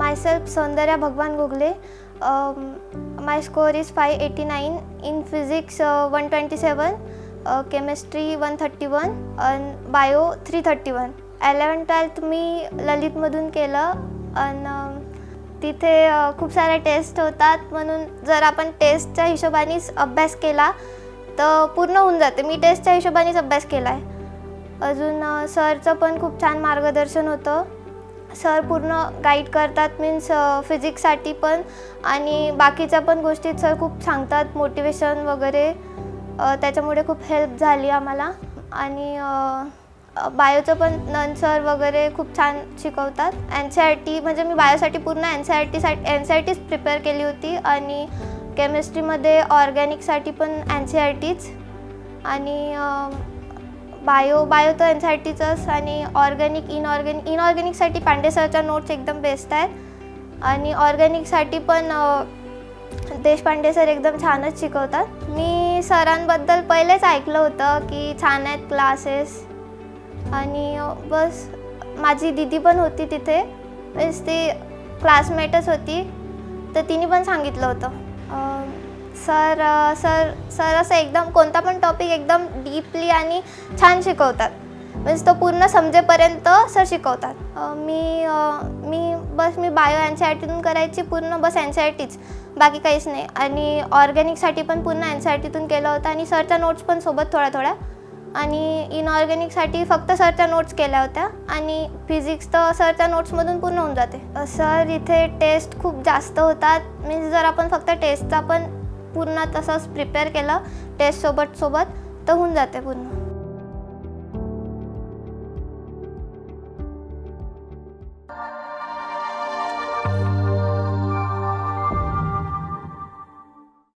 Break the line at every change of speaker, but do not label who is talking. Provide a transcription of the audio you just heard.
myself Saundarya Bhagwan Gogle. My score is 589, in physics 127, chemistry 131 and bio 331. 11th-12th मी ललितमधून केलं आणि तिथे खूप सारे टेस्ट होतात, म्हणून जर आपण टेस्टच्या हिशोबानेच अभ्यास केला तर पूर्ण होऊन जाते. मी टेस्टच्या हिशोबानेच अभ्यास केला आहे. अजून सरचं पण खूप छान मार्गदर्शन होतं. सर पूर्ण गाईड करतात, मीन्स फिजिक्ससाठी पण आणि बाकीच्या पण गोष्टीत सर खूप सांगतात, मोटिवेशन वगैरे. त्याच्यामुळे खूप हेल्प झाली आम्हाला. आणि बायोचं पण नन सर वगैरे खूप छान शिकवतात. NCERT म्हणजे मी बायोसाठी पूर्ण NCERTच प्रिपेअर केली होती आणि केमिस्ट्रीमध्ये ऑर्गॅनिकसाठी पण NCERTच आणि बायो तर NCERTचंच आणि इनऑर्गॅनिकसाठी पांडे सरच्या नोट्स एकदम बेस्ट आहेत आणि ऑर्गॅनिकसाठी पण देशपांडे सर एकदम छानच शिकवतात. मी सरांबद्दल पहिलेच ऐकलं होतं की छान आहेत क्लासेस आणि बस माझी दीदी पण होती तिथे, मीन्स ती क्लासमेटच होती, तर तिने पण सांगितलं होतं. सर असं एकदम कोणता पण टॉपिक एकदम डीपली आणि छान शिकवतात, मीन्स तो पूर्ण समजेपर्यंत सर शिकवतात. मी बायो NCERTतून करायची, पूर्ण बस NCERTच, बाकी काहीच नाही. आणि ऑर्गॅनिकसाठी पण पूर्ण NCERTतून केलं होतं आणि सरच्या नोट्स पण सोबत थोड्या आणि इनऑर्गॅनिकसाठी फक्त सरच्या नोट्स केल्या होत्या आणि फिजिक्स तर सरच्या नोट्समधून पूर्ण होऊन जाते. सर इथे टेस्ट खूप जास्त होतात, मीन्स जर आपण फक्त टेस्टचा पण पूर्ण तसंच प्रिपेअर केलं टेस्ट सोबत तर होऊन जाते पूर्ण.